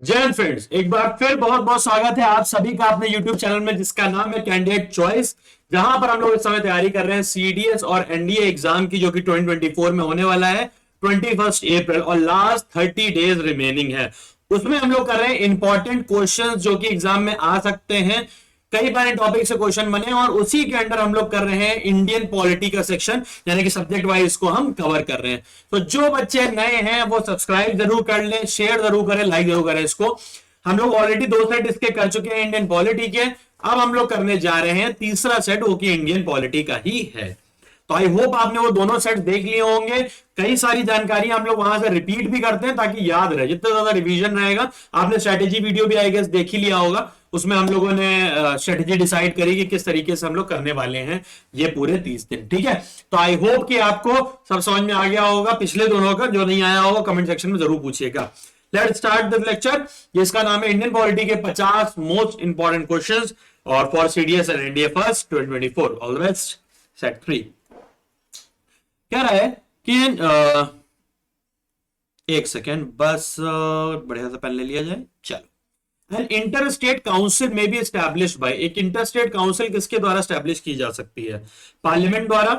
जय हिंद फ्रेंड्स, एक बार फिर बहुत बहुत स्वागत है आप सभी का अपने YouTube चैनल में जिसका नाम है कैंडिडेट चॉइस। जहां पर हम लोग इस समय तैयारी कर रहे हैं सीडीएस और एनडीए एग्जाम की, जो कि 2024 में होने वाला है 21 अप्रैल, और लास्ट 30 डेज रिमेनिंग है। उसमें हम लोग कर रहे हैं इंपॉर्टेंट क्वेश्चंस जो कि एग्जाम में आ सकते हैं। कई बार टॉपिक से क्वेश्चन बने और उसी के अंडर हम लोग कर रहे हैं इंडियन पॉलिटी का सेक्शन, यानी कि सब्जेक्ट वाइज इसको हम कवर कर रहे हैं। तो जो बच्चे नए हैं वो सब्सक्राइब जरूर कर लें, शेयर जरूर करें, लाइक जरूर करें इसको। हम लोग ऑलरेडी 2 सेट इसके कर चुके हैं इंडियन पॉलिटी के। अब हम लोग करने जा रहे हैं तीसरा सेट, वो कि इंडियन पॉलिटी का ही है। तो आई होप आपने वो दोनों सेट देख लिए होंगे। कई सारी जानकारी हम लोग वहां से रिपीट भी करते हैं ताकि याद रहे, जितना ज्यादा रिवीजन रहेगा। आपने स्ट्रेटेजी वीडियो भी आई गेस देख ही लिया होगा, उसमें हम लोगों ने स्ट्रेटेजी डिसाइड करी कि किस तरीके से हम लोग करने वाले हैं ये पूरे 30 दिन। ठीक है, तो आई होप कि आपको सब समझ में आ गया होगा। पिछले दोनों का जो नहीं आया होगा कमेंट सेक्शन में जरूर पूछिएगा। लेट्स स्टार्ट द लेक्चर, जिसका नाम है इंडियन पॉलिटी के 50 मोस्ट इंपॉर्टेंट क्वेश्चंस और for CDS and NDA first 2024। All the best. Set 3 कह रहा है कि एक सेकेंड बस, बढ़िया सा पेन ले लिया जाए। चलो, एन इंटर स्टेट काउंसिल में बी एस्टैब्लिश बाय, एक इंटर स्टेट काउंसिल किसके द्वारा एस्टैब्लिश की जा सकती है? पार्लियामेंट द्वारा,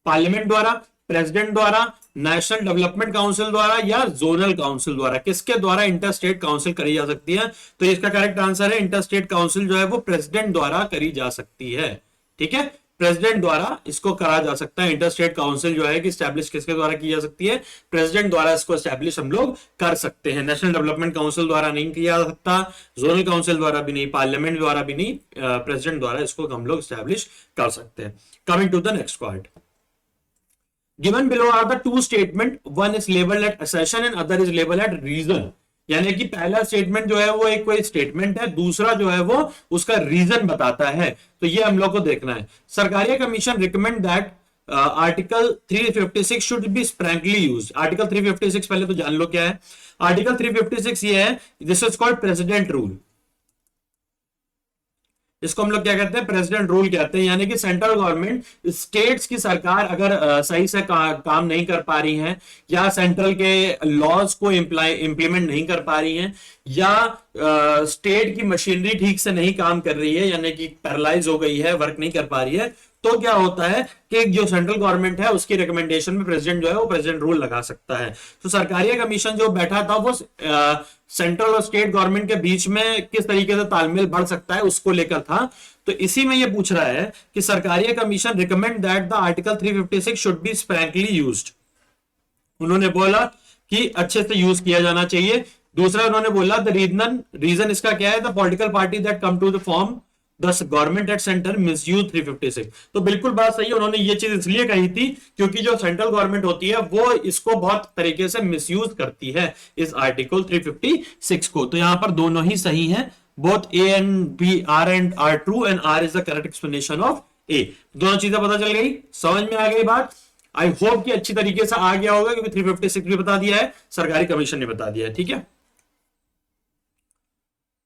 पार्लियामेंट द्वारा, प्रेसिडेंट द्वारा, नेशनल डेवलपमेंट काउंसिल द्वारा, या जोनल काउंसिल द्वारा। किसके द्वारा इंटर स्टेट काउंसिल करी जा सकती है? तो इसका करेक्ट आंसर है इंटर स्टेट काउंसिल जो है वो प्रेसिडेंट द्वारा करी जा सकती है। ठीक है, प्रेसिडेंट द्वारा इसको करा जा सकता है। इंटर स्टेट काउंसिल जो है कि स्टैब्लिश किसके द्वारा की जा सकती है? प्रेसिडेंट द्वारा इसको स्टैब्लिश हम लोग कर सकते हैं। नेशनल डेवलपमेंट काउंसिल द्वारा नहीं किया जा सकता, जोनल काउंसिल द्वारा भी नहीं, पार्लियामेंट द्वारा भी नहीं, प्रेसिडेंट द्वारा इसको हम लोग स्टैब्लिश कर सकते हैं। Coming to the next part, given below are the two statement, one is labeled at accession and other is labeled at reason। यानी कि पहला स्टेटमेंट जो है वो एक कोई स्टेटमेंट है, दूसरा जो है वो उसका रीजन बताता है। तो ये हम लोग को देखना है। सरकारी commission recommend that article 356 should be sparingly use. Article 356 पहले तो जान लो क्या है। आर्टिकल 356 ये है, this is called president rule. इसको हम लोग क्या कहते हैं? प्रेसिडेंट रूल कहते हैं। यानी कि सेंट्रल गवर्नमेंट, स्टेट्स की सरकार अगर सही से काम नहीं कर पा रही है, या सेंट्रल के लॉज को इंप्लीमेंट नहीं कर पा रही है, या स्टेट की मशीनरी ठीक से नहीं काम कर रही है, यानी कि पैरालाइज हो गई है, वर्क नहीं कर पा रही है, तो क्या होता है कि जो सेंट्रल गवर्नमेंट है उसकी रिकमेंडेशन में प्रेसिडेंट जो है वो प्रेसिडेंट रूल लगा सकता है। तो सरकारी कमीशन जो बैठा था वो सेंट्रल और स्टेट गवर्नमेंट के बीच में किस तरीके से तालमेल बढ़ सकता है उसको लेकर था। तो इसी में ये पूछ रहा है कि सरकारी commission recommend that the article 356 should be sparingly used. उन्होंने बोला कि अच्छे से यूज किया जाना चाहिए। दूसरा उन्होंने बोला द रीजन इसका क्या है? The political party that come to the form the government at centre misuse 356। तो बिल्कुल बात सही है, उन्होंने ये चीज इसलिए कही थी क्योंकि जो सेंट्रल गवर्नमेंट होती है वो इसको बहुत तरीके से मिसयूज करती है, इस आर्टिकल 356 को। तो यहां पर दोनों ही सही है, both A and B, R and R true, and R is the correct explanation of A. दोनों चीजें पता चल गई, समझ में आ गई बात। आई होप कि अच्छी तरीके से आ गया होगा, क्योंकि 356 भी बता दिया है, सरकारी कमीशन ने बता दिया है। ठीक है,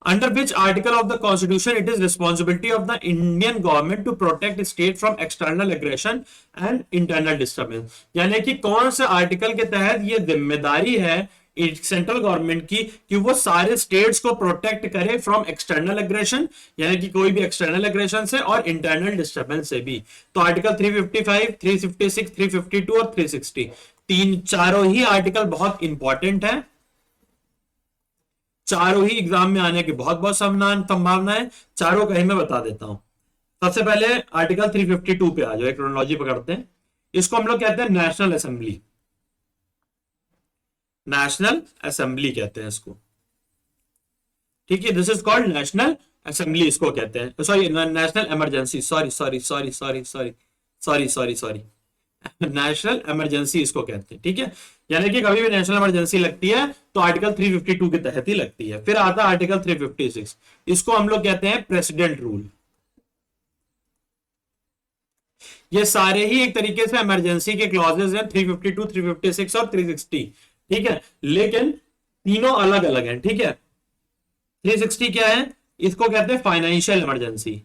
under which article of the constitution it is responsibility of the Indian government to protect state from external aggression and internal disturbance। यानी कि कौन से आर्टिकल के तहत ये जिम्मेदारी है सेंट्रल गवर्नमेंट की कि वो सारे स्टेट्स को प्रोटेक्ट करे फ्रॉम एक्सटर्नल एग्रेशन, यानी कि कोई भी एक्सटर्नल एग्रेशन से, और इंटरनल डिस्टर्बेंस से भी। तो आर्टिकल 355, 356, 352 और 360, तीन चारों ही आर्टिकल बहुत इंपॉर्टेंट है। चारों ही एग्जाम में आने की बहुत बहुत संभावना है। चारों का ही मैं बता देता हूं। सबसे पहले आर्टिकल 352 पे आ जाओ, एक क्रोनोलॉजी पकड़ते हैं। इसको हम लोग कहते हैं नेशनल असेंबली। नेशनल असेंबली कहते हैं इसको। ठीक है, this is called national assembly, इसको कहते हैं। Sorry, national emergency, sorry sorry sorry sorry sorry sorry sorry sorry national emergency इसको कहते हैं। ठीक है, यानी कि कभी भी नेशनल इमरजेंसी लगती है तो आर्टिकल 352 के तहत ही लगती है। फिर आता है आर्टिकल 356, इसको हम लोग कहते हैं प्रेसिडेंट रूल। ये सारे ही एक तरीके से इमरजेंसी के क्लॉजेस हैं, 352, 356 और 360। ठीक है, लेकिन तीनों अलग अलग हैं। ठीक है, 360 क्या है? इसको कहते हैं फाइनेंशियल इमरजेंसी।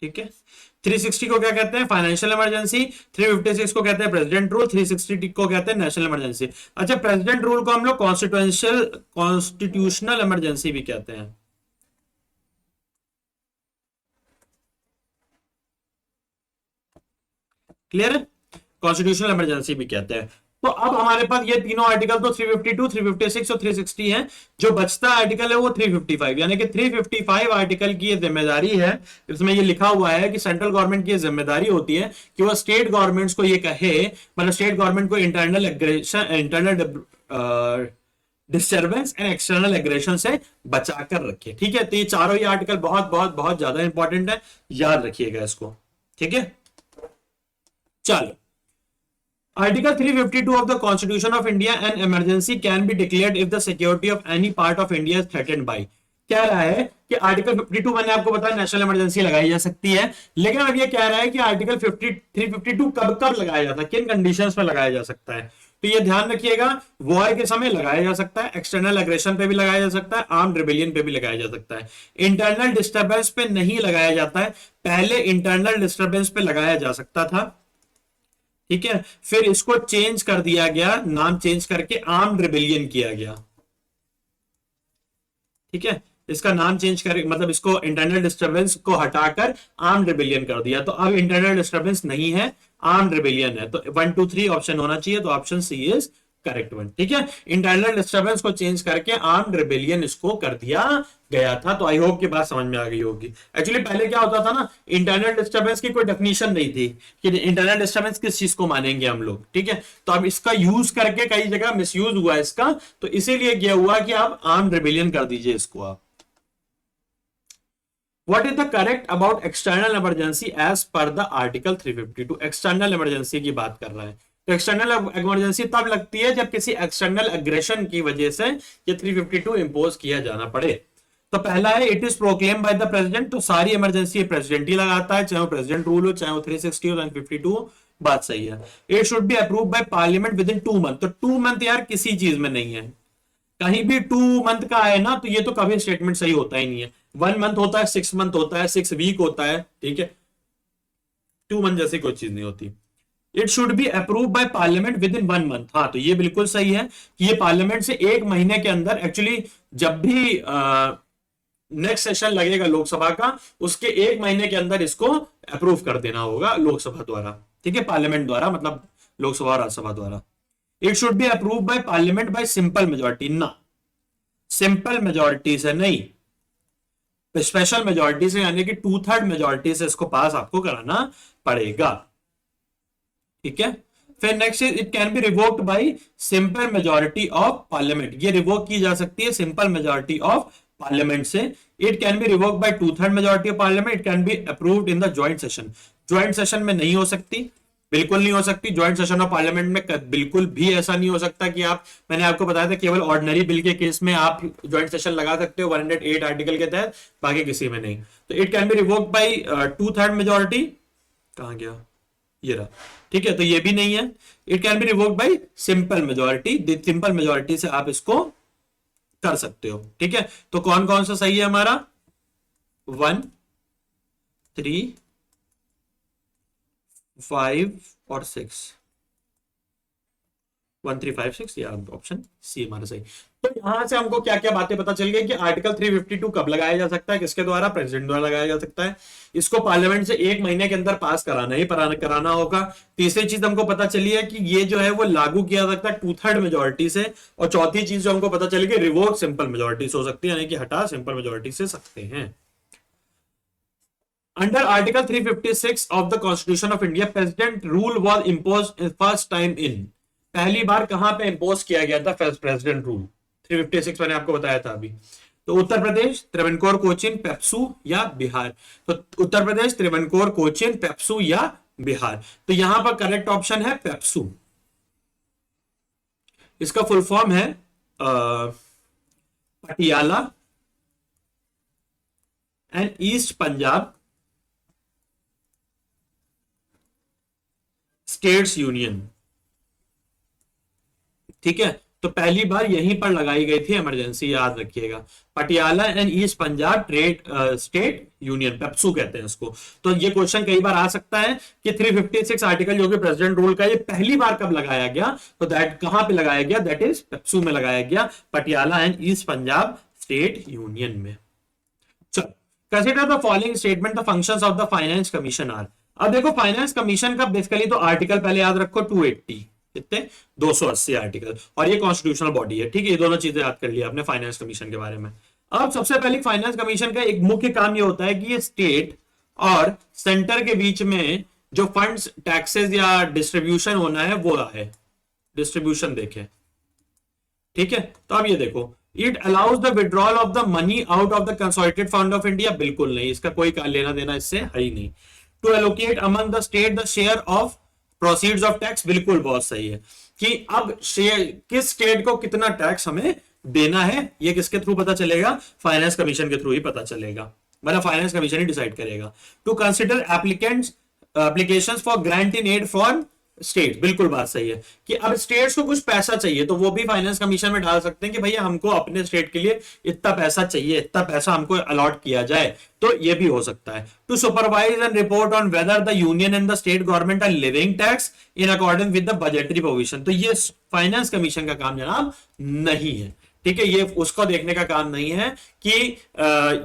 ठीक है। 360 को क्या कहते हैं? Financial emergency. 356 को कहते हैं प्रेसिडेंट रूल। 360 को कहते हैं नेशनल इमरजेंसी। अच्छा, प्रेसिडेंट रूल को हम लोग कॉन्स्टिट्यूशनल इमरजेंसी भी कहते हैं। क्लियर है? कॉन्स्टिट्यूशनल इमरजेंसी भी कहते हैं। तो अब हमारे पास ये तीनों आर्टिकल तो 352, 356 और 360 हैं। जो बचता आर्टिकल है वो 355, यानी कि 355 आर्टिकल की ये जिम्मेदारी है। इसमें ये लिखा हुआ है कि सेंट्रल गवर्नमेंट की जिम्मेदारी होती है कि वो स्टेट गवर्नमेंट्स को ये कहे, मतलब स्टेट गवर्नमेंट को internal aggression, internal disturbance and external aggression से बचा कर रखे। ठीक है, तो ये चारों ही आर्टिकल बहुत बहुत बहुत ज्यादा इंपॉर्टेंट है, याद रखिएगा इसको। ठीक है, चलो। Article 352 of the Constitution of India, an emergency can be declared if the security of any part of India is threatened by। कह रहा है कि आर्टिकल 52 मैंने आपको बताया नेशनल इमरजेंसी लगाई जा सकती है, लेकिन अब ये कह रहा है कि आर्टिकल 352 कब कब लगाया जाता है, किन कंडीशंस में लगाया जा सकता है। तो ये ध्यान रखिएगा, वॉर के समय लगाया जा सकता है, एक्सटर्नल एग्रेशन पे भी लगाया जा सकता है, आर्म्ड रिबेलियन पे भी लगाया जा सकता है। इंटरनल डिस्टर्बेंस पे नहीं लगाया जाता है, पहले इंटरनल डिस्टर्बेंस पे लगाया जा सकता था। ठीक है, फिर इसको चेंज कर दिया गया, नाम चेंज करके आर्म्ड रिबेलियन किया गया। ठीक है, इसका नाम चेंज कर, मतलब इसको इंटरनल डिस्टरबेंस को हटाकर आर्म्ड रिबेलियन कर दिया। तो अब इंटरनल डिस्टरबेंस नहीं है, आर्म्ड रिबेलियन है। तो 1 2 3 ऑप्शन होना चाहिए, तो option C is correct one. ठीक है, इंटरनल डिस्टरबेंस को चेंज करके आर्म्ड रिबेलियन इसको कर दिया गया था। तो आई होप की बात समझ में आ गई होगी। एक्चुअली पहले क्या होता था ना, इंटरनल डिस्टरबेंस की कोई डेफिनेशन नहीं थी कि इंटरनल डिस्टरबेंस किस चीज को मानेंगे हम लोग। ठीक है, तो अब इसका यूज करके कई जगह मिसयूज हुआ इसका, तो इसीलिए क्या हुआ कि आप आर्म्ड रिबेलियन कर दीजिए इसको आप। What is the correct about external emergency as per the article 352? External emergency की बात कर रहा है। तो एक्सटर्नल इमरजेंसी तब लगती है जब किसी एक्सटर्नल एग्रेशन की वजह से ये 352 इंपोज किया जाना पड़े। तो पहला है it is proclaim by the president. तो सारी इमरजेंसी प्रेसिडेंट ही लगाता है, चाहे वो प्रेसिडेंट रूल हो, चाहे वो 360 हो, 952 हो, बात सही है। It should be approve by parliament with in 2 month. तो 2 मंथ यार किसी चीज में नहीं है, कहीं भी 2 मंथ का है ना, तो ये तो कभी स्टेटमेंट सही होता ही नहीं है। 1 मंथ होता है, 6 मंथ होता है, 6 वीक होता है। ठीक है, 2 मंथ जैसी कोई चीज नहीं होती। It should be approve by parliament with in 1 month. हाँ, तो ये बिल्कुल सही है कि ये पार्लियामेंट से 1 महीने के अंदर, एक्चुअली जब भी नेक्स्ट सेशन लगेगा लोकसभा का, उसके 1 महीने के अंदर इसको अप्रूव कर देना होगा लोकसभा द्वारा। ठीक है, पार्लियामेंट द्वारा, मतलब लोकसभा और राज्यसभा द्वारा। It should be approve by parliament bye simple majority. ना, सिंपल मेजोरिटी से नहीं, स्पेशल मेजोरिटी से, यानी कि 2/3 मेजोरिटी से इसको पास आपको कराना पड़ेगा। ठीक है, फिर next it can be revoked by simple majority of parliament. ये रिवोक की जा सकती है सिंपल मेजोरिटी ऑफ पार्लियामेंट से। It can be revoked by 2/3 majority of parliament. It can be approved in the joint session. Joint session में नहीं हो सकती, बिल्कुल नहीं हो सकती। ज्वाइंट सेशन ऑफ पार्लियामेंट में बिल्कुल भी ऐसा नहीं हो सकता कि आप, मैंने आपको बताया था केवल ऑर्डिनरी बिल के केस में आप ज्वाइंट सेशन लगा सकते हो 108 आर्टिकल के तहत, बाकी किसी में नहीं। तो it can be revoked by 2/3 majority. कहां गया, ये रहा। ठीक है, तो ये भी नहीं है। It can be revoked by simple majority. Simple majority से आप इसको कर सकते हो। ठीक है, तो कौन कौन सा सही है हमारा? 1 3 5 और 6, 1 3 5 6, या ऑप्शन सी हमारा सही। तो यहां से हमको क्या क्या बातें पता चल गई कि आर्टिकल 352 कब लगाया जा सकता है, किसके द्वारा? प्रेसिडेंट द्वारा लगाया जा सकता है। इसको पार्लियामेंट से 1 महीने के अंदर पास कराना ही कराना होगा। तीसरी चीज हमको पता चली है कि ये जो है वो लागू किया जा सकता है 2/3 मेजोरिटी से। और चौथी चीज जो हमको पता चली कि रिवोक सिंपल मेजोरिटी से हो सकती है, यानी कि हटा सिंपल मेजोरिटी से सकते हैं। Under Article 356 of the Constitution of India, President rule was imposed first time in। पहली बार कहां पे इंपोज किया गया था प्रेसिडेंट रूल? 356 मैंने आपको बताया था अभी। तो उत्तर प्रदेश, त्रिवेंकोर, कोचीन, पेप्सू या बिहार। तो उत्तर प्रदेश, त्रिवेंकोर, कोचीन, पेप्सू या बिहार। तो यहां पर करेक्ट ऑप्शन है पेप्सू। इसका फुल फॉर्म है Patiala and east Punjab states union. ठीक है, तो पहली बार यहीं पर लगाई गई थी इमरजेंसी, याद रखिएगा। Patiala and east Punjab trade state union, PEPSU कहते हैं इसको। तो ये क्वेश्चन कई बार आ सकता है कि 356 आर्टिकल जो कि प्रेसिडेंट रूल का, ये पहली बार कब लगाया गया, तो दैट कहां पे लगाया गया, दैट इज पेप्सू में लगाया गया, Patiala and east Punjab state union में। चलो, consider the following statement the functions of the finance commission are. अब देखो फाइनेंस कमीशन का बेसिकली तो आर्टिकल पहले याद रखो 280, कितने 280 आर्टिकल, और ये कॉन्स्टिट्यूशनल बॉडी है, ठीक है। ये दोनों चीजें याद कर लिया आपने फाइनेंस कमीशन के बारे में। अब सबसे पहले फाइनेंस कमीशन का एक मुख्य काम ये होता है कि ये स्टेट और सेंटर के बीच में जो फंड्स टैक्सेस या डिस्ट्रीब्यूशन होना है वो है, डिस्ट्रीब्यूशन देखें, ठीक है। तो अब ये देखो, it allows the withdrawal of the money out of the consolidated fund of India, बिल्कुल नहीं, इसका कोई लेना देना इससे है ही नहीं। To allocate among the state the share of proceeds of tax, बिल्कुल बहुत सही है कि अब शेयर किस स्टेट को कितना टैक्स हमें देना है, ये किसके थ्रू पता चलेगा, फाइनेंस कमीशन के थ्रू ही पता चलेगा, मतलब फाइनेंस कमीशन ही डिसाइड करेगा। To consider applicants applications for grant in aid for state, बिल्कुल बात सही है कि अब स्टेट्स को कुछ पैसा चाहिए तो वो भी फाइनेंस कमीशन में डाल सकते हैं कि भैया हमको अपने स्टेट के लिए इतना पैसा चाहिए, इतना पैसा हमको अलॉट किया जाए, तो ये भी हो सकता है। To supervise and report on whether the union and the state government are living tax in according with the budgetary provision, तो ये फाइनेंस कमीशन का काम जनाब नहीं है, ठीक है। ये उसको देखने का काम नहीं है कि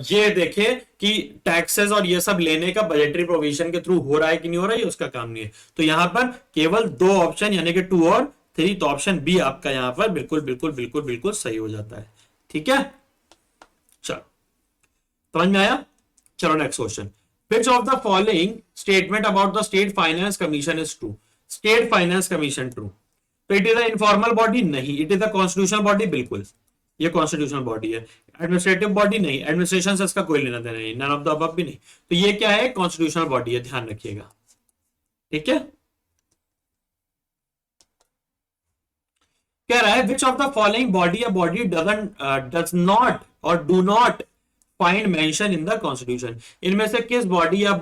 ये देखे कि टैक्सेस और ये सब लेने का बजटरी प्रोविजन के थ्रू हो रहा है कि नहीं हो रहा है, उसका काम नहीं है। तो यहां पर केवल दो ऑप्शन यानी कि 2 और 3, तो ऑप्शन बी आपका यहां पर बिल्कुल बिल्कुल बिल्कुल बिल्कुल सही हो जाता है, ठीक है। चलो समझ में आया। चलो next question, which of the following statement about the state finance commission is true? State finance commission true, तो it is a informal body, नहीं। It is a constitutional body, बिल्कुल ये कॉन्स्टिट्यूशनल बॉडी है। एडमिनिस्ट्रेटिव बॉडी नहीं, administration से इसका कोई लेना देना नहीं, नन ऑफ द अबव भी नहीं। तो ये क्या है, कॉन्स्टिट्यूशनल बॉडी है, ध्यान रखिएगा, ठीक है। कह रहा है विच ऑफ द फॉलोइंग बॉडी या बॉडी डज नॉट और do not find mention in the constitution, इनमें से किस बॉडी या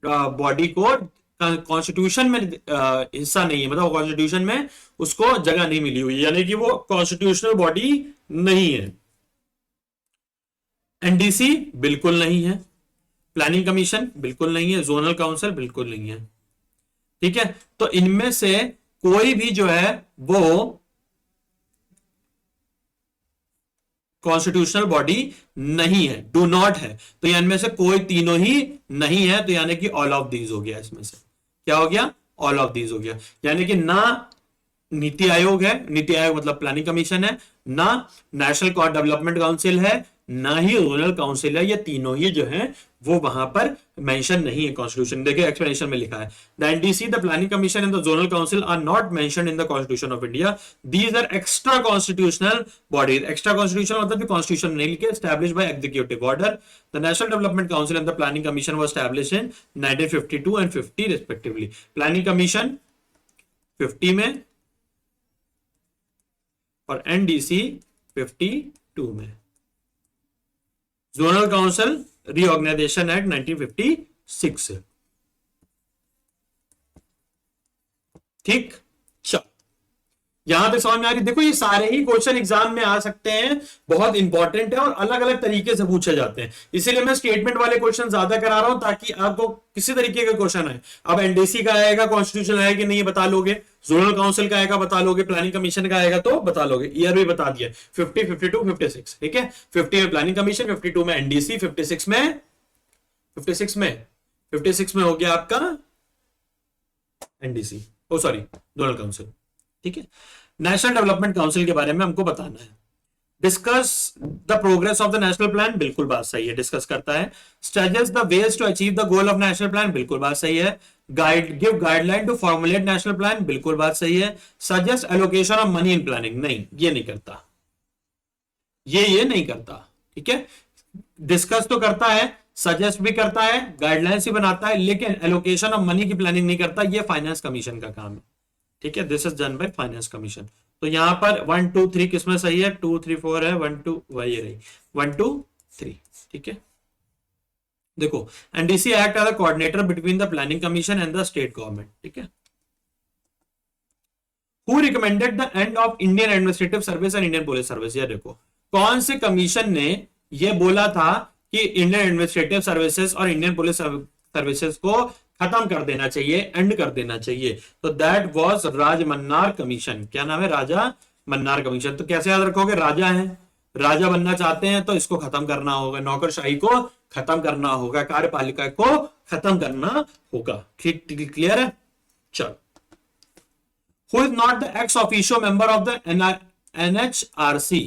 बॉडी को कॉन्स्टिट्यूशन में हिस्सा नहीं है, मतलब कॉन्स्टिट्यूशन में उसको जगह नहीं मिली हुई, यानी कि वो कॉन्स्टिट्यूशनल बॉडी नहीं है। एनडीसी बिल्कुल नहीं है, प्लानिंग कमीशन बिल्कुल नहीं है, जोनल काउंसिल बिल्कुल नहीं है, ठीक है। तो इनमें से कोई भी जो है वो कॉन्स्टिट्यूशनल बॉडी नहीं है, डू नॉट है, तो इनमें से कोई तीनों ही नहीं है, तो यानी कि ऑल ऑफ दीज हो गया। इसमें से क्या हो गया, ऑल ऑफ दीज हो गया, यानी कि ना नीति आयोग है, नीति आयोग मतलब प्लानिंग कमीशन है, ना नेशनल डेवलपमेंट काउंसिल है, ना ही रूरल काउंसिल है, ये तीनों ही जो है वो वहां पर मेंशन नहीं है कॉन्स्टिट्यूशन। देखिए एक्सप्लेनेशन में लिखा है, the NDC, the planning commission and the zonal council are not mentioned in the constitution of India, these are extra constitutional bodies. Extra constitution मतलब कॉन्स्टिट्यूशन नहीं लिखे, established by executive order. The national development council and the planning commission was established in 1952 and 50 respectively. Planning commission 50 में और NDC 52 में। Zonal council reorganisation act 1956 से, ठीक। चलो यहां तक समझ में आ रही। देखो ये सारे ही क्वेश्चन एग्जाम में आ सकते हैं, बहुत इंपॉर्टेंट है और अलग अलग तरीके से पूछे जाते हैं, इसीलिए मैं स्टेटमेंट वाले क्वेश्चन ज्यादा करा रहा हूं ताकि आपको किसी तरीके का क्वेश्चन आए। अब एनडीसी का आएगा, कॉन्स्टिट्यूशन आएगा कि नहीं बता लोगे, जोनल काउंसिल का आएगा बता लोगे, प्लानिंग कमीशन का आएगा तो बता लोगे। ईयर भी बता दिया, 50, 52, 56, ठीक है। 50 में प्लानिंग कमीशन, 52 में एनडीसी, 56 में हो गया आपका एनडीसी, ओ सॉरी जोनल काउंसिल, ठीक है। नेशनल डेवलपमेंट काउंसिल के बारे में हमको बताना है। Discuss the progress of the national plan, बिल्कुल बात सही है, डिस्कस करता है। Suggest the ways to achieve the goal of national plan, बिल्कुल बात सही है। Give guideline to formulate national plan, बिल्कुल बात सही है। Suggest allocation of money in planning, नहीं ये नहीं करता, ये नहीं करता, ठीक है। डिस्कस तो करता है, सजेस्ट भी करता है, गाइडलाइंस भी बनाता है, लेकिन एलोकेशन ऑफ मनी की प्लानिंग नहीं करता, ये फाइनेंस कमीशन का काम है, ठीक है। This is done by finance commission. तो यहां पर 1 2 3 किसमें सही है, 2 3 4 है, 1 2 वही रही 1 2 3, ठीक है। देखो NDC act as a coordinator between the planning commission and the state government, ठीक है। Who recommended the end of Indian administrative service and Indian police service? ये देखो, कौन से कमीशन ने ये बोला था कि इंडियन एडमिनिस्ट्रेटिव सर्विसेज और इंडियन पुलिस सर्विसेज को खत्म कर देना चाहिए, एंड कर देना चाहिए? तो दैट वाज राजमन्नार कमीशन। क्या नाम है? राजा मन्नार कमीशन। तो कैसे याद रखोगे? राजा है, राजा बनना चाहते हैं तो इसको खत्म करना होगा, नौकरशाही को खत्म करना होगा, कार्यपालिका को खत्म करना होगा। क्लियर है? चलो, who is not the ex officio member of the NHRC,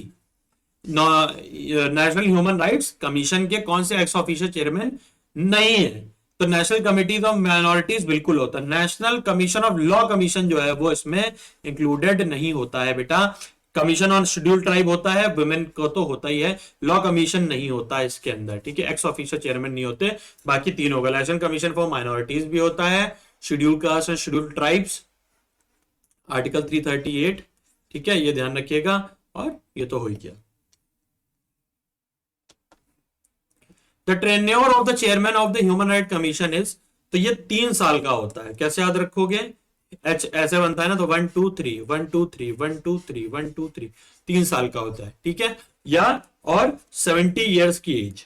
national human rights commission के कौन से एक्स ऑफिशियो चेयरमैन नहीं है? तो नेशनल कमिटीज ऑफ माइनॉरिटीज बिल्कुल होता है। National commission of law commission जो है वो इसमें इंक्लूडेड नहीं होता है बेटा। कमीशन ऑन शेड्यूल ट्राइब होता है, वुमेन को तो होता ही है, लॉ कमीशन नहीं होता है इसके अंदर, ठीक है। एक्स ऑफिशियल चेयरमैन नहीं होते, बाकी तीन होगा। नेशनल कमीशन फॉर माइनॉरिटीज भी होता है, schedule caste and schedule tribes, article 338, ठीक है, ये ध्यान रखिएगा। और ये तो हो ही गया। The tenure of the chairman of the human right commission is, तो ये 3 साल का होता है। कैसे याद रखोगे? एच ऐसे बनता है ना, तो 1 2 3 1 2 3 1 2 3 1 2 3, 3 साल का होता है, ठीक है। या और 70 इयर्स की एज,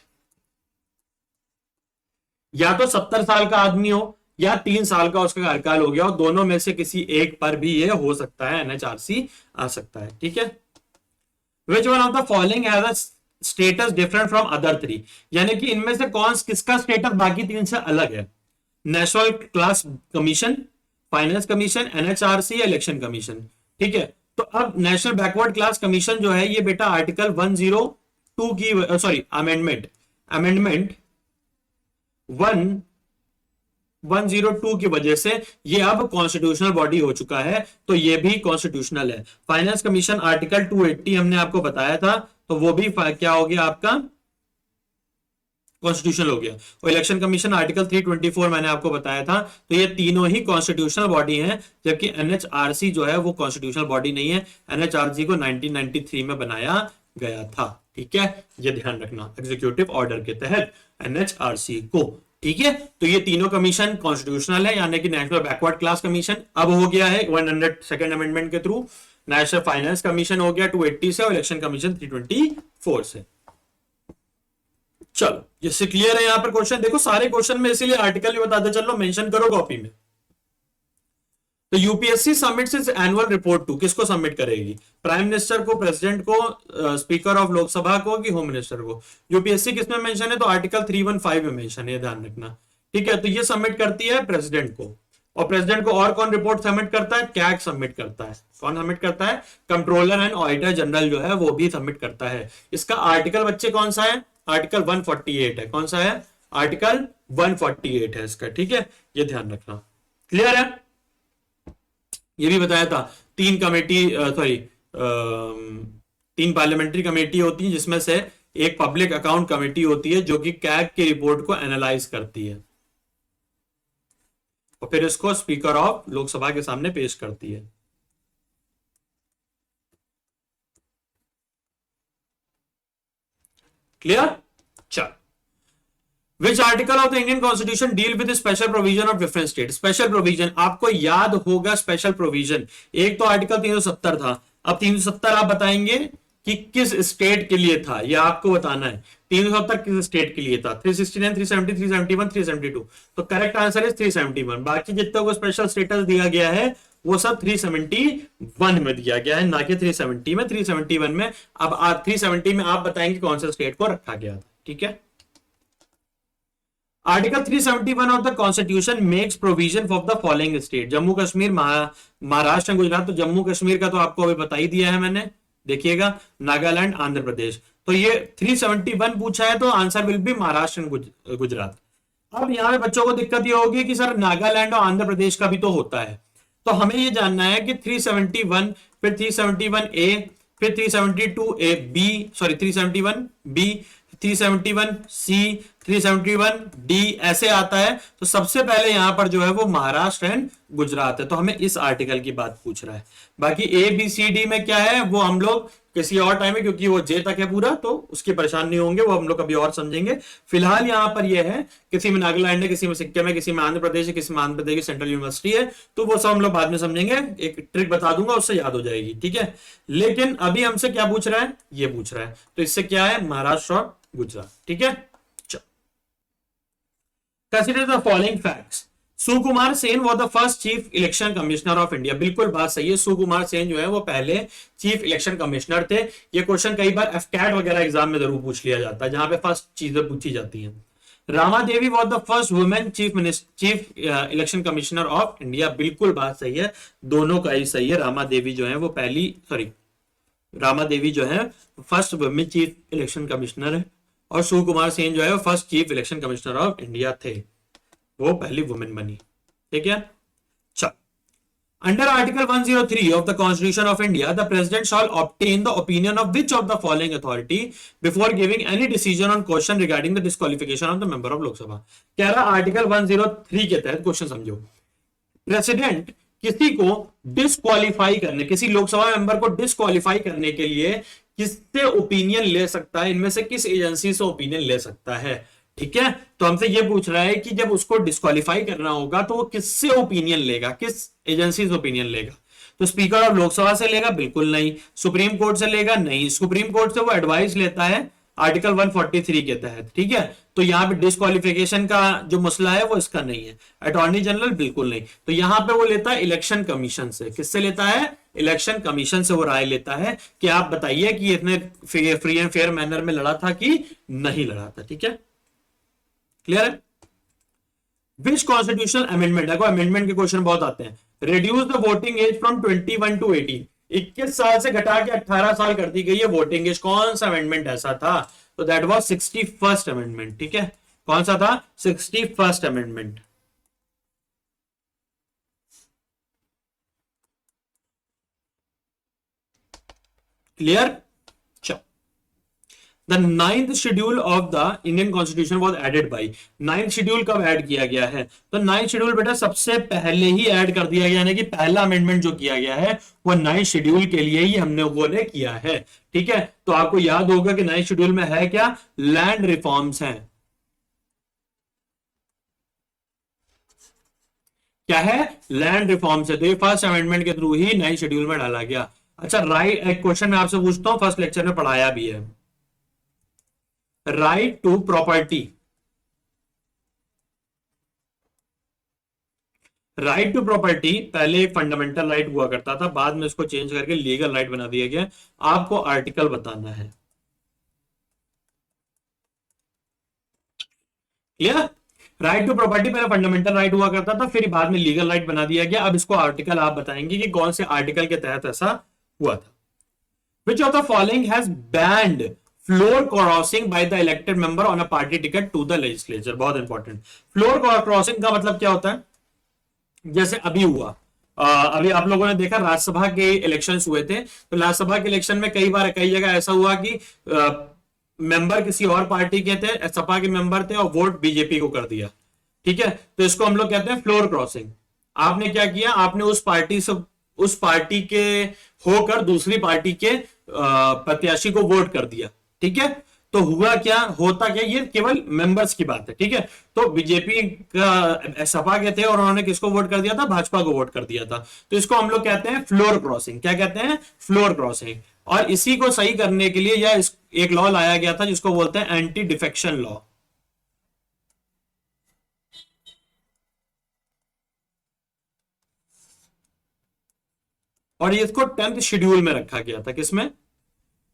या तो 70 साल का आदमी हो या 3 साल का उसका कार्यकाल हो गया हो, दोनों में से किसी एक पर भी ये हो सकता है, NHRC आ सकता है, ठीक है। Which one of the following has a status different from other 3, यानी कि इनमें से कौन किसका स्टेटस बाकी 3 से अलग है? National class commission, finance commission, NHRC या इलेक्शन कमीशन, ठीक है। तो अब नेशनल बैकवर्ड क्लास कमीशन जो है ये बेटा आर्टिकल 102 की, सॉरी अमेंडमेंट 102 की वजह से ये अब कॉन्स्टिट्यूशनल बॉडी हो चुका है, तो ये भी कॉन्स्टिट्यूशनल है। फाइनेंस कमीशन आर्टिकल 280 हमने आपको बताया था, तो वो भी क्या हो गया आपका? कॉन्स्टिट्यूशनल हो गया। और इलेक्शन कमीशन आर्टिकल 324 मैंने आपको बताया था, तो ये तीनों ही कॉन्स्टिट्यूशनल बॉडी हैं, जबकि NHRC जो है वो कॉन्स्टिट्यूशनल बॉडी नहीं है। NHRC को 1993 में बनाया गया था, ठीक है, ये ध्यान रखना, एग्जीक्यूटिव ऑर्डर के तहत NHRC को, ठीक है। तो ये तीनों कमीशन कॉन्स्टिट्यूशनल है, यानी कि नेशनल बैकवर्ड क्लास कमीशन अब हो गया है 102nd अमेंडमेंट के थ्रू, नेशनल फाइनेंस कमीशन हो गया 280 से, और इलेक्शन कमीशन 324 से। चलो, ये क्लियर है। यहां पर क्वेश्चन देखो, सारे क्वेश्चन में इसीलिए आर्टिकल भी बताते चलो, मेंशन करो कॉपी में। तो UPSC submits its annual report to, किसको सबमिट करेगी? प्राइम मिनिस्टर को, प्रेसिडेंट को, स्पीकर ऑफ लोकसभा को, कि होम मिनिस्टर को? यूपीएससी किसमें मेंशन है? तो आर्टिकल 315 में मेंशन है, ध्यान रखना, ठीक है। तो ये सबमिट करती है प्रेसिडेंट को, और प्रेसिडेंट को और कौन रिपोर्ट सबमिट करता है? कैग सबमिट करता है। कौन सबमिट करता है? कंट्रोलर एंड ऑडिटर जनरल जो है वो भी सबमिट करता है। इसका आर्टिकल बच्चे कौन सा है? आर्टिकल 148 है। कौन सा है? आर्टिकल 148 है इसका, ठीक है, ये ध्यान रखना। क्लियर है? ये भी बताया था, 3 पार्लियामेंट्री कमेटी होती है, जिसमें से एक पब्लिक अकाउंट कमेटी होती है जो कि कैग की रिपोर्ट को एनालाइज करती है और फिर इसको स्पीकर ऑफ लोकसभा के सामने पेश करती है। क्लियर? चल, Which article of the Indian Constitution deal with the special provision of different states? Special provision आपको याद होगा, स्पेशल प्रोविजन एक तो आर्टिकल 370 था, अब 370 आप बताएंगे कि किस स्टेट के लिए था, ये आपको बताना है। 370 किस स्टेट के लिए था? 369, 370, 371, 372। तो करेक्ट आंसर है 371। बाकी जितने को स्पेशल स्टेटस दिया गया है वो सब 371 में दिया गया है, ना कि 370 में। 371 में अब 370 में आप बताएंगे कौन सा स्टेट को रखा गया था, ठीक है। Article 371 of the constitution makes provision for the following state, Jammu Kashmir, Maharashtra, Gujarat. तो जम्मू कश्मीर का तो आपको अभी बता ही दिया है मैंने, देखिएगा, नागालैंड, आंध्र प्रदेश। तो ये 371 पूछा है, तो answer will be Maharashtra and Gujarat. अब यहाँ पे बच्चों को दिक्कत ये होगी कि सर नागालैंड और आंध्र प्रदेश का भी तो होता है, तो हमें ये जानना है कि 371, फिर 371A, फिर 372A B, sorry 371B, 371C, 371 D ऐसे आता है। तो सबसे पहले यहां पर जो है वो महाराष्ट्र एंड गुजरात है, तो हमें इस आर्टिकल की बात पूछ रहा है। बाकी ए बी सी डी में क्या है वो हम लोग किसी और टाइम में, क्योंकि वो जे तक है पूरा, तो उसकी परेशान नहीं होंगे, वो हम लोग कभी और समझेंगे। फिलहाल यहां पर ये है किसी में नागालैंड है, किसी में सिक्किम है, किसी में आंध्र प्रदेश है, किसी में आंध्र प्रदेश की सेंट्रल यूनिवर्सिटी है, तो वो सब हम लोग बाद में समझेंगे। एक ट्रिक बता दूंगा, उससे याद हो जाएगी, ठीक है। लेकिन अभी हमसे क्या पूछ रहा है, ये पूछ रहा है, तो इससे क्या है, महाराष्ट्र और गुजरात, ठीक है। Consider the following facts. Sukumar Sen was the first chief election commissioner of India. बिल्कुल बात सही है, सुकुमार सेन जो है वो पहले चीफ इलेक्शन कमिश्नर थे। ये क्वेश्चन कई बार एफकैट वगैरह एग्जाम में जरूर पूछ लिया जाता है, जहां पे फर्स्ट चीजें पूछी जाती हैं। Rama Devi was the first women chief election commissioner of India. बिल्कुल बात सही है, दोनों का ही सही है। रामा देवी जो है वो रामा देवी जो है first women chief election commissioner है, और सुकुमार सेन जो है first chief election commissioner of India थे, वो पहली वुमेन बनी, ठीक है। चल, under article 103 of the constitution of India the president shawl obtain the opinion of which of the following authority before giving any decision on question regarding the disqualification of the member of Lok Sabha. कह रहा article 103 के तहत question समझो, president किसी को disqualify करने, किसी Lok Sabha member को डिस्क्वालीफाई करने के लिए किससे ओपिनियन ले सकता है, इनमें से किस एजेंसी से ओपिनियन ले सकता है, ठीक है। तो हमसे ये पूछ रहा है कि जब उसको डिस्क्वालीफाई करना होगा तो वो किससे ओपिनियन लेगा, किस एजेंसी से ओपिनियन लेगा। तो स्पीकर ऑफ लोकसभा से लेगा, बिल्कुल नहीं। सुप्रीम कोर्ट से लेगा, नहीं। सुप्रीम कोर्ट से वो एडवाइस लेता है आर्टिकल 143 के तहत, ठीक है। तो यहां पे डिस्क्वालिफिकेशन का जो मसला है वो इसका नहीं है। अटॉर्नी जनरल, बिल्कुल नहीं। तो यहां पे वो लेता है इलेक्शन कमीशन से। किससे लेता है, इलेक्शन कमीशन से वो राय लेता है कि आप बताइए कि इतने फ्री एंड फेयर मैनर में लड़ा था कि नहीं लड़ा था, ठीक है। क्लियर है। विच कॉन्स्टिट्यूशनल अमेंडमेंट, देखो अमेंडमेंट के क्वेश्चन बहुत आते हैं। Reduce the voting age from 21 to 18, 21 साल से घटा के 18 साल कर दी गई है वोटिंग एज। कौन सा अमेंडमेंट ऐसा था, तो दैट वाज 61st अमेंडमेंट, ठीक है। कौन सा था, 61st amendment. Clear. The 9th schedule of the Indian constitution was added by. 9th schedule कब ऐड किया गया है, तो 9th शेड्यूल बेटा सबसे पहले ही ऐड कर दिया गया, यानी कि पहला अमेंडमेंट जो किया गया है वो 9th शेड्यूल के लिए ही हम लोगों ने किया है, ठीक है। तो आपको याद होगा कि 9th शेड्यूल में है क्या, लैंड रिफॉर्म्स हैं। क्या है, लैंड रिफॉर्म्स है। तो ये फर्स्ट अमेंडमेंट के थ्रू ही 9th शेड्यूल में डाला गया। अच्छा, राइट, एक क्वेश्चन मैं आपसे पूछता हूं, फर्स्ट लेक्चर में पढ़ाया भी है। Right to property, right to property पहले एक फंडामेंटल राइट हुआ करता था, बाद में इसको चेंज करके लीगल राइट बना दिया गया। आपको आर्टिकल बताना है, क्लियर। राइट टू प्रॉपर्टी पहले फंडामेंटल राइट हुआ करता था, फिर बाद में लीगल राइट बना दिया गया। अब इसको आर्टिकल आप बताएंगे कि कौन से आर्टिकल के तहत ऐसा हुआ था। Which of the following has banned floor crossing by the elected member on a party ticket to the legislature. बहुत इंपॉर्टेंट। फ्लोर क्रॉसिंग का मतलब क्या होता है, जैसे अभी हुआ, अभी आप लोगों ने देखा राज्यसभा के इलेक्शंस हुए थे, तो राज्यसभा के इलेक्शन में कई बार कई जगह ऐसा हुआ कि मेंबर किसी और पार्टी के थे, सपा के मेंबर थे, और वोट बीजेपी को कर दिया, ठीक है। तो इसको हम लोग कहते हैं फ्लोर क्रॉसिंग। आपने क्या किया, आपने उस पार्टी के होकर दूसरी पार्टी के प्रत्याशी को वोट कर दिया, ठीक है। तो हुआ क्या, होता क्या, ये केवल मेंबर्स की बात है, ठीक है। तो बीजेपी का सपा के थे और उन्होंने किसको वोट कर दिया था, भाजपा को वोट कर दिया था। तो इसको हम लोग कहते हैं फ्लोर क्रॉसिंग। क्या कहते हैं, फ्लोर क्रॉसिंग। और इसी को सही करने के लिए एक लॉ लाया गया था जिसको बोलते हैं एंटी डिफेक्शन लॉ। और इसको 10th शेड्यूल में रखा गया था। किसमें,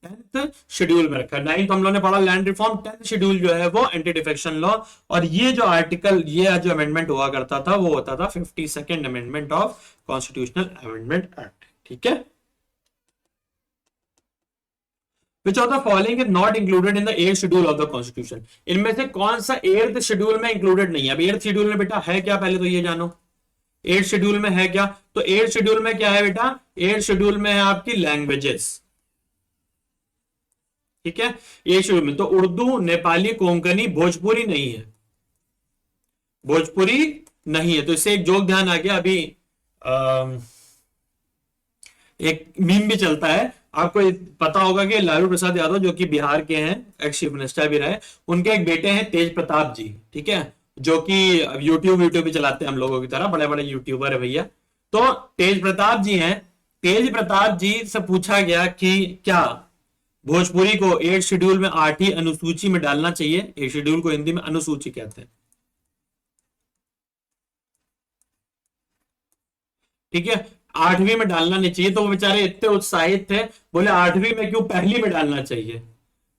10th शेड्यूल में रखा। 9th हम लोगों ने पढ़ा लैंड रिफॉर्म, 10th शेड्यूल जो है वो एंटी डिफेक्शन लॉ। और ये जो आर्टिकल, ये जो अमेंडमेंट हुआ करता था वो होता था 52nd amendment of constitutional amendment act, ठीक है। Which of the following is not included in the 8th schedule of the constitution? इनमें से कौन सा 8th शेड्यूल में इंक्लूडेड नहीं है। अब 8th शेड्यूल में बेटा है क्या, पहले तो ये जानो 8th शेड्यूल में है क्या। तो 8th शेड्यूल में क्या है बेटा, 8th शेड्यूल में है आपकी लैंग्वेजेस। ठीक है, एक शेड्यूल में। तो उर्दू, नेपाली, कोंकणी, भोजपुरी नहीं है, भोजपुरी नहीं है। तो इससे एक जोक ध्यान आ गया। अभी एक मीम भी चलता है, आपको पता होगा कि लालू प्रसाद यादव जो कि बिहार के हैं, एक्स चीफ मिनिस्टर भी रहे, उनके एक बेटे हैं तेज प्रताप जी, ठीक है, जो कि यूट्यूब भी चलाते हैं हम लोगों की तरह, बड़े बड़े यूट्यूबर है भैया। तो तेज प्रताप जी हैं, तेज प्रताप जी से पूछा गया कि क्या भोजपुरी को 8 शेड्यूल में 8वीं अनुसूची में डालना चाहिए? 8 शेड्यूल को हिंदी में अनुसूची कहते हैं, ठीक है, 8वीं में डालना नहीं चाहिए। तो वो बेचारे इतने उत्साहित थे, बोले 8वीं में क्यों, पहली में डालना चाहिए।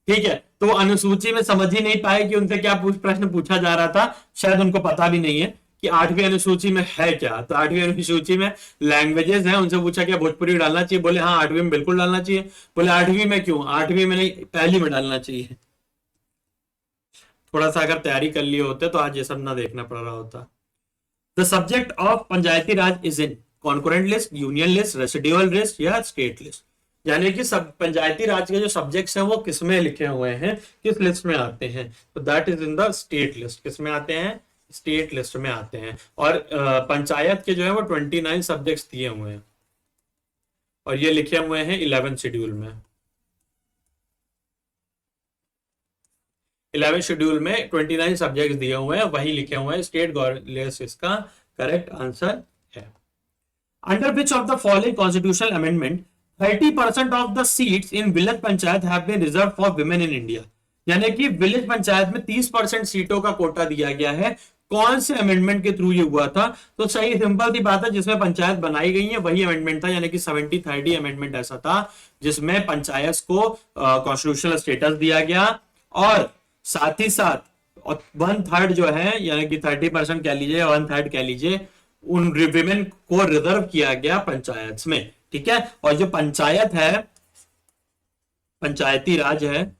ठीक है, तो वो अनुसूची में समझ ही नहीं पाए कि उनसे क्या प्रश्न पूछा जा रहा था, शायद उनको पता भी नहीं है कि 8वीं अनुसूची में है क्या। तो 8वीं अनुसूची में लैंग्वेजेस हैं, उनसे पूछा क्या भोजपुरी डालना चाहिए, बोले हाँ 8वीं में बिल्कुल डालना चाहिए। बोले 8वीं में क्यों, 8वीं में नहीं, पहली में डालना चाहिए। थोड़ा सा अगर तैयारी कर लिए होते तो आज ये सब ना देखना पड़ रहा होता। The subject of Panchayati Raj is in concurrent list, union list, residual list या स्टेट लिस्ट। यानी कि सब पंचायती राज के जो सब्जेक्ट्स हैं वो किसमें लिखे हुए हैं, किस लिस्ट में आते हैं? तो that is in the state list. किस में आते हैं? स्टेट लिस्ट में आते हैं। और पंचायत के जो है वो 29 सब्जेक्ट्स दिए हुए हैं और ये लिखे हुए हैं 11 शेड्यूल में। 11 शेड्यूल में 29 सब्जेक्ट्स दिए हुए हैं, वही लिखे हुए हैं स्टेट लिस्ट, इसका करेक्ट आंसर है। Under which of the following constitutional amendment 30% of the seats in village panchayat have been reserve for women in India? यानी कि विलेज पंचायत में 30% सीटों का कोटा दिया गया है। कौन से अमेंडमेंट के थ्रू ये हुआ था? तो सही सिंपल सी बात है, जिसमें पंचायत बनाई गई है वही अमेंडमेंट था, यानी कि 73rd अमेंडमेंट ऐसा था जिसमें पंचायत को कॉन्स्टिट्यूशनल स्टेटस दिया गया और साथ ही साथ 1/3 जो है, यानी कि 30% कह लीजिए, 1/3 कह लीजिए, उन विमेन को रिजर्व किया गया पंचायत में। ठीक है, और जो पंचायत है, पंचायती राज है,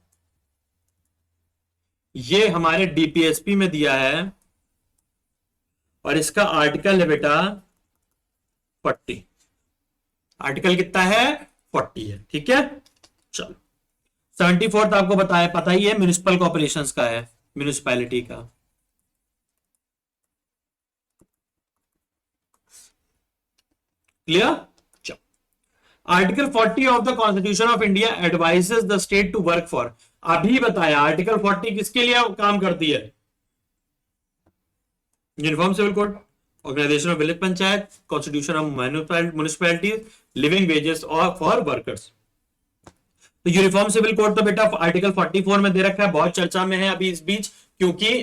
ये हमारे डीपीएसपी में दिया है और इसका आर्टिकल है बेटा 40। आर्टिकल कितना है? 40 है। ठीक है, चलो 74th आपको बताया, पता ही है, म्युनिसिपल कॉर्पोरेशंस का है, म्युनिसिपैलिटी का। Clear? Article 40 of the constitution of India advises the state to work for. अभी बताया आर्टिकल 40 किसके लिए काम करती है? Uniform civil code, organisation of village panchayat, constitution of municipalities, living wages for workers. तो यूनिफॉर्म सिविल कोड तो बेटा आर्टिकल 44 में दे रखा है, बहुत चर्चा में है अभी इस बीच, क्योंकि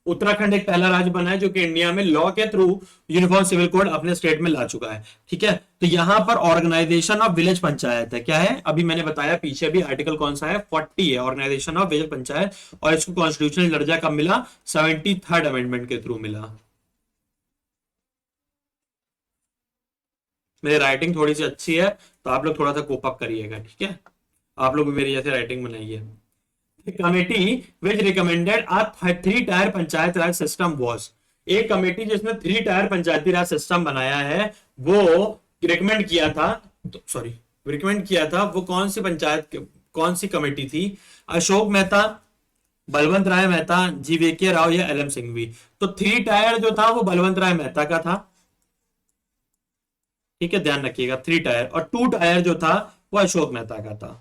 उत्तराखंड एक पहला राज्य बना है जो कि इंडिया में लॉ के थ्रू यूनिफॉर्म सिविल कोड अपने स्टेट में ला चुका है। ठीक है, तो यहां पर ऑर्गेनाइजेशन ऑफ विलेज पंचायत है, क्या है? अभी मैंने बताया पीछे भी, आर्टिकल कौन सा है? 40 है, ऑर्गेनाइजेशन ऑफ विलेज पंचायत, और इसको कॉन्स्टिट्यूशनल दर्जा कब मिला? 73rd अमेंडमेंट के थ्रू मिला। मेरी राइटिंग थोड़ी सी अच्छी है तो आप लोग थोड़ा सा कोप अप करिएगा, ठीक है? आप लोग भी मेरी जैसे राइटिंग बनाइए। Committee which recommended a 3-tier panchayat Raj system was. एक कमेटी जिसने 3-tier पंचायती राज सिस्टम बनाया है, वो रिकमेंड किया था, रिकमेंड किया था, वो कौन सी पंचायत, कौन सी कमेटी थी? अशोक मेहता, बलवंत राय मेहता, GVK राव या LM सिंघवी। तो 3-tier जो था वो बलवंत राय मेहता का था, ठीक है, ध्यान रखिएगा 3-tier, और 2-tier जो था वो अशोक मेहता का था।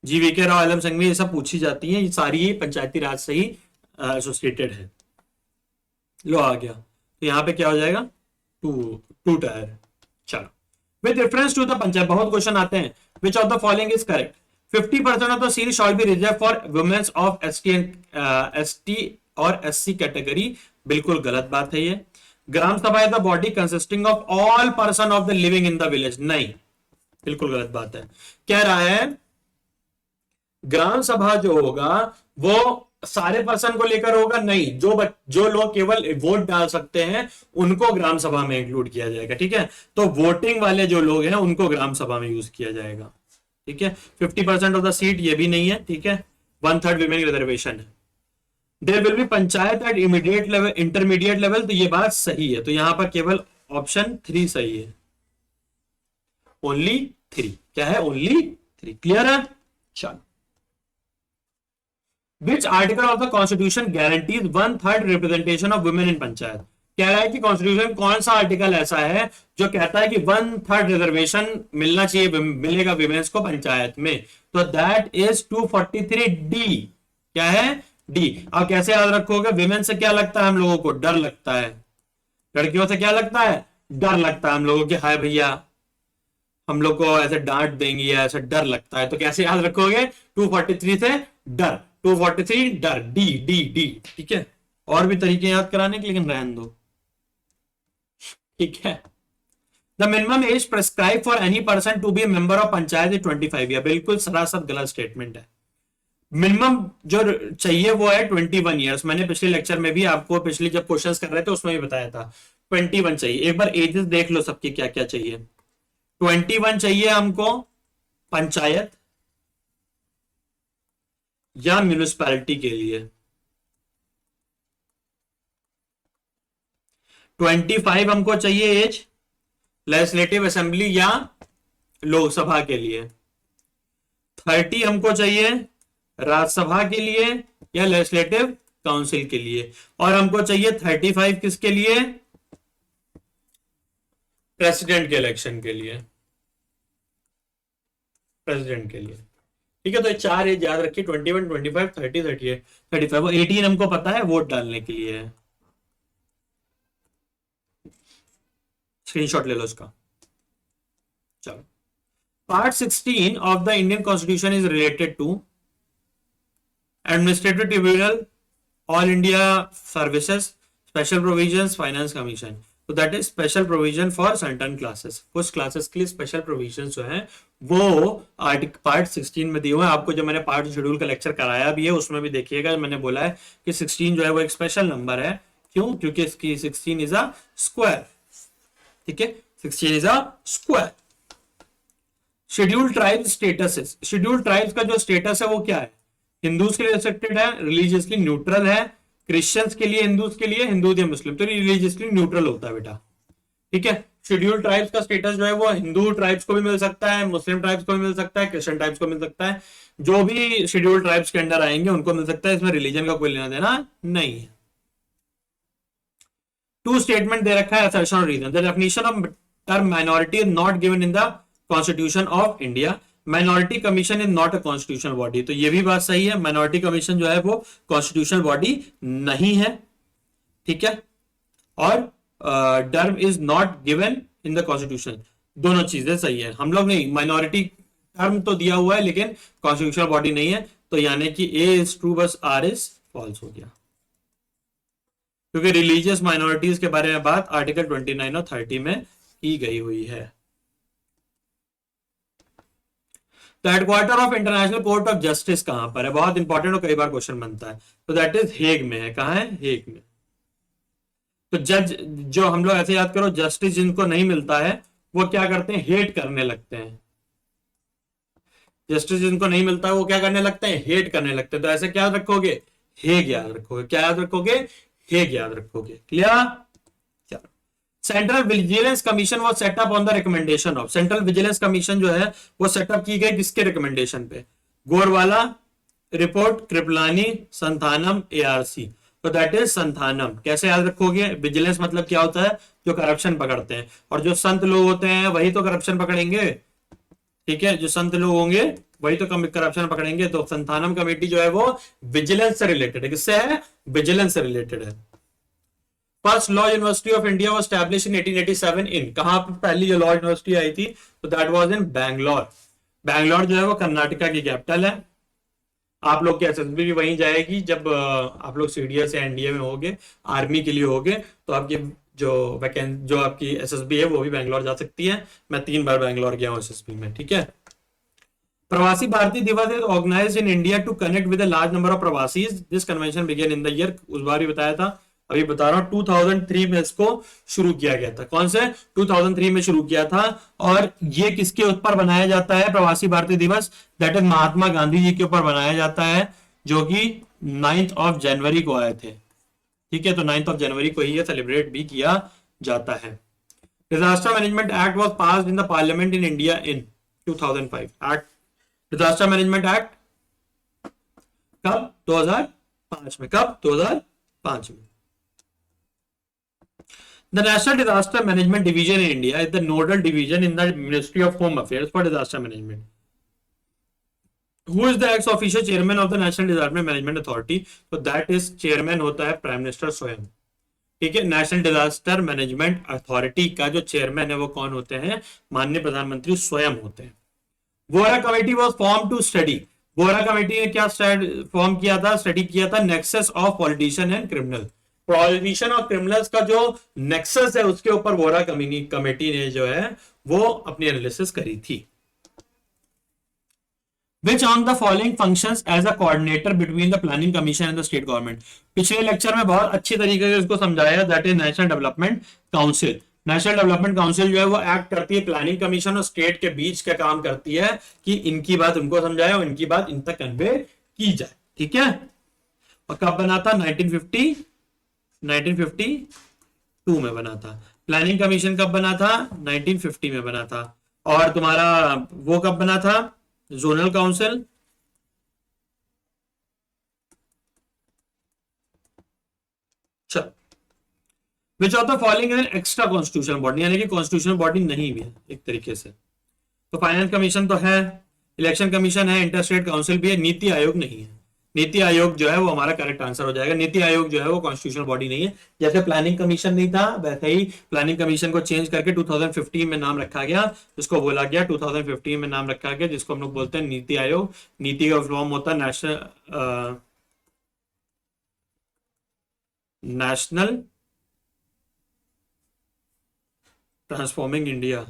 GVK राव, LM सिंघवी, ये सब पूछी जाती है, ये सारी पंचायती राज से ही एसोसिएटेड है। लो आ गया, तो यहां पे क्या हो जाएगा? 2-tier। चलो, with reference to the panchayat, बहुत क्वेश्चन आते हैं, which of the following is correct? 50% of the seat shall be reserve for womens of ST और SC कैटेगरी। बिल्कुल गलत बात है ये। Gram Sabha is the body consisting of all person of the living in the village. नहीं, बिल्कुल गलत बात है। कह रहा है ग्राम सभा जो होगा वो सारे पर्सन को लेकर होगा, नहीं, जो लोग केवल वोट डाल सकते हैं उनको ग्राम सभा में इंक्लूड किया जाएगा। ठीक है, तो वोटिंग वाले जो लोग हैं उनको ग्राम सभा में यूज किया जाएगा। ठीक है, 50% ऑफ द सीट ये भी नहीं है। ठीक है, 1/3 विमेन रिजर्वेशन है। There will be panchayat at immediate level, intermediate level, तो ये बात सही है। तो यहां पर केवल ऑप्शन 3 सही है, ओनली 3। क्या है? ओनली 43। क्लियर है? चलो, which article of the constitution guarantees 1/3 representation of women in panchayat? कह रहा है कि कॉन्स्टिट्यूशन कौन सा आर्टिकल ऐसा है जो कहता है कि 1/3 रिजर्वेशन मिलना चाहिए, मिलेगा विमेन्स को पंचायत में। तो दैट इज 243 डी। क्या है? डी। अब कैसे याद रखोगे? विमेन से क्या लगता है हम लोगों को? डर लगता है। लड़कियों से क्या लगता है? डर लगता है हम लोगों के। हाय भैया, हम लोग को ऐसे डांट देंगी या ऐसा डर लगता है। तो कैसे याद रखोगे? 243 से डर, 243 डर, डी डी डी। ठीक है, और भी तरीके याद कराने के, लेकिन रहने दो। ठीक है। The minimum age prescribe for any person to be member of panchayat is 25 year. बिल्कुल सरासर गलत स्टेटमेंट है। मिनिमम जो चाहिए वो है 21 ईयर्स। मैंने पिछले लेक्चर में भी आपको, पिछले जब क्वेश्चंस कर रहे थे उसमें भी बताया था 21 चाहिए। एक बार एजेस देख लो सबकी क्या क्या चाहिए। 21 चाहिए हमको पंचायत या म्यूनिसिपैलिटी के लिए, 25 हमको चाहिए एज लेजिस्लेटिव असेंबली या लोकसभा के लिए, 30 हमको चाहिए राज्यसभा के लिए या लेजिस्लेटिव काउंसिल के लिए, और हमको चाहिए 35 किसके लिए? प्रेसिडेंट के इलेक्शन के लिए, प्रेसिडेंट के लिए। ठीक है, तो ये 4 एज याद रखिए, 21, 25, 30, 38, 35। वो 18 हमको पता है वोट डालने के लिए है। स्क्रीनशॉट ले लो इसका। चलो, part 16 of the Indian constitution is related to administrative tribunal, all India services, special provisions, finance commission. तो that is special provision for certain classes. कुछ क्लासेस के लिए स्पेशल प्रोविजन जो है वो पार्ट 16 में दिए हुए हैं। आपको जो मैंने पार्ट शेड्यूल का लेक्चर कराया भी है उसमें भी देखिएगा, मैंने बोला है कि 16 जो है वो एक स्पेशल नंबर है। क्यों? क्योंकि इसकी 16 इज अ स्क्वायर। ठीक है, 16 is a square. Schedule tribe status. Schedule tribes का जो स्टेटस है वो क्या है? हिंदूज के लिए रिस्ट्रिक्टेड है, रिलीजियसली न्यूट्रल है, क्रिश्चियंस के लिए, हिंदूज के लिए, हिंदू या मुस्लिम तो रिलीजियसली न्यूट्रल होता है बेटा। ठीक है, शेड्यूल ट्राइब्स का स्टेटस जो है वो हिंदू ट्राइब्स को भी मिल सकता है, मुस्लिम ट्राइब्स को भी मिल सकता है, क्रिश्चियन ट्राइब्स को मिल सकता है। जो भी शेड्यूल ट्राइब्स के अंडर आएंगे उनको मिल सकता है। इसमें रिलीजन का कोई लेना देना नहीं है। टू स्टेटमेंट दे रखा है, असर्शन और reason. The definition of term minority is not given in the constitution of India. Minority commission is not a constitutional body. तो ये भी बात सही है, माइनॉरिटी कमीशन जो है वो कॉन्स्टिट्यूशनल बॉडी नहीं है। ठीक है, और term is not given in the constitution. दोनों चीजें सही है। हम लोग नहीं, माइनॉरिटी टर्म तो दिया हुआ है लेकिन कॉन्स्टिट्यूशनल बॉडी नहीं है। तो यानी कि ए इज ट्रू, बस आर इज फॉल्स हो गया, क्योंकि रिलीजियस माइनॉरिटीज के बारे में बात आर्टिकल 29 और 30 में की गई हुई है। तो headquarter of international court of justice कहां पर है? बहुत इंपॉर्टेंट और कई बार क्वेश्चन बनता है। तो दैट इज हेग में है। कहां है? हेग में। तो जज जो हम लोग ऐसे याद करो, जस्टिस जिनको नहीं मिलता है वो क्या करते हैं? हेट करने लगते हैं। जस्टिस जिनको नहीं मिलता है वो क्या करने लगते हैं? हेट करने लगते हैं। तो ऐसे क्या याद रखोगे? हेग याद रखोगे। क्या याद रखोगे? हेग याद रखोगे। क्लियर? सेंट्रल विजिलेंस कमीशन वो setup on the recommendation of. Central vigilance commission जो है वो सेटअप की गई किसके रिकमेंडेशन पे? Gorwala report, Kripalani, Santhanam, ARC. तो दैट इज संथानम। कैसे याद रखोगे? विजिलेंस मतलब क्या होता है? जो करप्शन पकड़ते हैं, और जो संत लोग होते हैं वही तो करप्शन पकड़ेंगे। ठीक है, जो संत लोग होंगे वही तो करप्शन पकड़ेंगे। तो संथानम कमेटी जो है वो विजिलेंस से रिलेटेड है। किससे है? विजिलेंस से रिलेटेड है। First law university of India was established इन 1887 इन। कहां पर पहली जो लॉ यूनिवर्सिटी आई थी? तो that was in Bangalore. Bangalore जो है वो कर्नाटका की कैपिटल है। आप लोग की एसएसबी भी वहीं जाएगी जब आप लोग सीडीएस या एनडीए में होगे, आर्मी के लिए होगे, तो आपकी जो आपकी एसएसबी है वो भी बैंगलोर जा सकती है। मैं 3 बार बैंगलोर गया हूँ एसएसबी में। ठीक है। Pravasi Bharatiya Divas is organized in India to connect with a large number of pravasis. This convention began in the year, उस बार भी बताया था, अभी बता रहा हूं, 2003 में इसको शुरू किया गया था। कौन से? 2003 में शुरू किया था। और ये किसके ऊपर बनाया जाता है प्रवासी भारतीय दिवस? दैट इज महात्मा गांधी जी के ऊपर बनाया जाता है, जो कि 9 जनवरी को आए थे। ठीक है, तो 9 जनवरी को ही ये सेलिब्रेट भी किया जाता है। Disaster management act was passed in the parliament in India in 2005। Act disaster management act कब? 2005 में। कब? 2005 में। The National Disaster Management Division in India is the nodal division in the Ministry of Home Affairs for disaster management. Who is the ex officio chairman of the National Disaster Management Authority? तो that is chairman होता है prime minister स्वयं। ठीक है, national disaster management authority का जो chairman है वो कौन होते हैं? माननीय प्रधानमंत्री स्वयं होते हैं। Vohra committee was form to study. Vohra committee ने क्या फॉर्म किया था, स्टडी किया था? Nexus of politician and criminal. Politician और क्रिमिनल्स का जो नेक्सस है उसके ऊपर वोरा कमेटी ने जो है वो अपनी एनालिसिस करी थी। Which on the following functions as a coordinator between the planning commission and the state government? पिछले लेक्चर में बहुत अच्छी तरीके से इसको समझाया, that is national development council. National development council जो है वो एक्ट करती है प्लानिंग कमीशन और स्टेट के बीच का काम करती है कि इनकी बात उनको समझाए और इनकी बात इन तक कन्वे की जाए। ठीक है, और कब बना था? 1952 में बना था। प्लानिंग कमीशन कब बना था? 1950 में बना था। और तुम्हारा वो कब बना था? Zonal council which of the following is an extra constitutional body, यानी कि कॉन्स्टिट्यूशनल बॉडी नहीं भी है एक तरीके से। तो फाइनेंस कमीशन तो है, इलेक्शन कमीशन है, इंटरस्टेट काउंसिल भी है, नीति आयोग नहीं है। नीति आयोग जो है वो हमारा करेक्ट आंसर हो जाएगा। नीति आयोग जो है वो कॉन्स्टिट्यूशनल बॉडी नहीं है। जैसे प्लानिंग कमीशन नहीं था वैसे ही प्लानिंग कमीशन को चेंज करके 2015 में नाम रखा गया, जिसको बोला गया 2015 में नाम रखा गया, जिसको हम लोग बोलते हैं नीति आयोग। नीति का फॉर्म होता है नेशनल ट्रांसफॉर्मिंग इंडिया।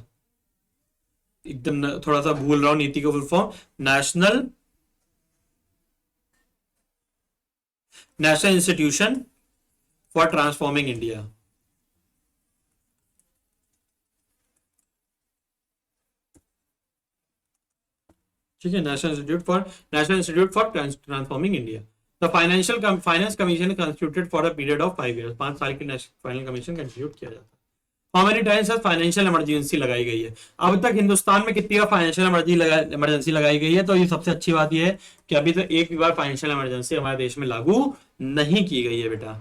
एकदम थोड़ा सा भूल रहा हूं नीति का full form, national institution for transforming India. ठीक है, national institute for transforming India. The finance commission constituted for a period of 5 years। 5 साल की फाइनल कमीशन कंस्टिट्यूट किया जाता है। How many times financial emergency लगाई गई है? अब तक हिंदुस्तान में कितनी बार फाइनेंशियल इमरजेंसी लगाई गई है? तो ये सबसे अच्छी बात ये है कि अभी तो एक भी बार फाइनेंशियल इमरजेंसी हमारे देश में लागू नहीं की गई है बेटा।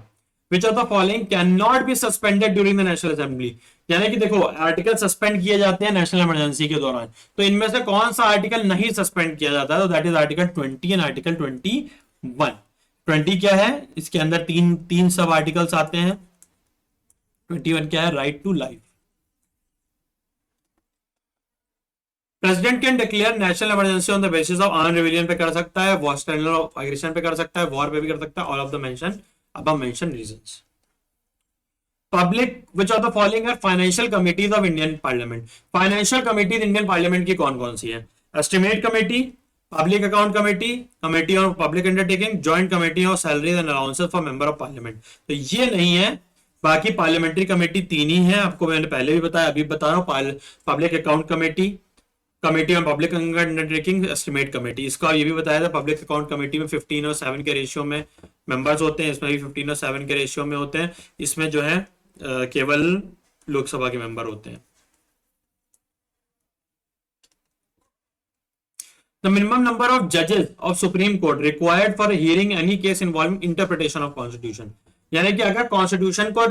विच of the following can not be suspended during the national assembly? यानी कि देखो आर्टिकल सस्पेंड किए जाते हैं नेशनल इमरजेंसी के दौरान, तो इनमें से कौन सा आर्टिकल नहीं सस्पेंड किया जाता है? तो that is article 20 and article 21। 20 क्या है? इसके अंदर तीन सब आर्टिकल्स आते हैं। 21 क्या है? Right to life. President can declare national emergency on the basis of armed rebellion पे कर सकता है, वॉर ऑफ एग्रेशन पे कर सकता है, वॉर पे भी कर सकता है, all of the mention above mentioned reasons. Public, which of the following are financial committees of Indian Parliament? Financial committees Indian Parliament की कौन सी है? Estimate Committee, Public Account Committee, Committee on Public Undertaking, Joint Committee on Salaries and Allowances for Member of Parliament। तो ये नहीं है, बाकी parliamentary committee 3 ही है। आपको मैंने पहले भी बताया, अभी बता रहा हूँ। Public account committee, committee on public undertaking, estimate committee. इसका ये भी बताया था, पब्लिक अकाउंट कमेटी में 15 और 7 के रेशियो में मेंबर्स होते हैं, इसमें भी 15 और 7 के रेशियो में होते हैं। इसमें जो है केवल लोकसभा के मेंबर होते हैं। द मिनिमम नंबर ऑफ जजेस of supreme court required for hearing any case involving interpretation of constitution. यानी कि अगर कॉन्स्टिट्यूशन को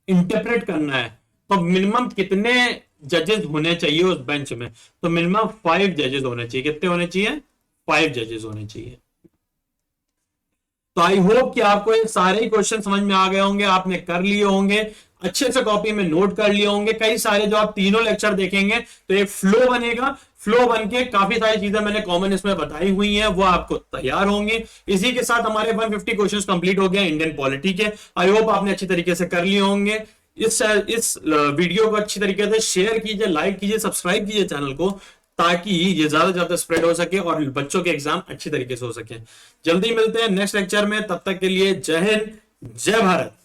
इंटरप्रेट करना है तो मिनिमम कितने जजेस होने चाहिए उस बेंच में? तो मिनिमम 5 जजेस होने चाहिए। कितने होने चाहिए? 5 जजेस होने चाहिए। तो आई होप कि आपको ये सारे क्वेश्चन समझ में आ गए होंगे, आपने कर लिए होंगे, अच्छे से कॉपी में नोट कर लिए होंगे। कई सारे जो आप तीनों लेक्चर देखेंगे तो एक फ्लो बनेगा, फ्लो बनके काफी सारी चीजें मैंने कॉमन इसमें बताई हुई हैं, वो आपको तैयार होंगे। इसी के साथ हमारे 150 क्वेश्चंस कंप्लीट हो गए इंडियन पॉलिटी के। आई होप आपने अच्छी तरीके से कर लिए होंगे। इस वीडियो को अच्छी तरीके से शेयर कीजिए, लाइक कीजिए, सब्सक्राइब कीजिए चैनल को, ताकि ये ज्यादा से ज्यादा स्प्रेड हो सके और बच्चों के एग्जाम अच्छी तरीके से हो सके। जल्दी मिलते हैं नेक्स्ट लेक्चर में, तब तक के लिए जय हिंद, जय भारत।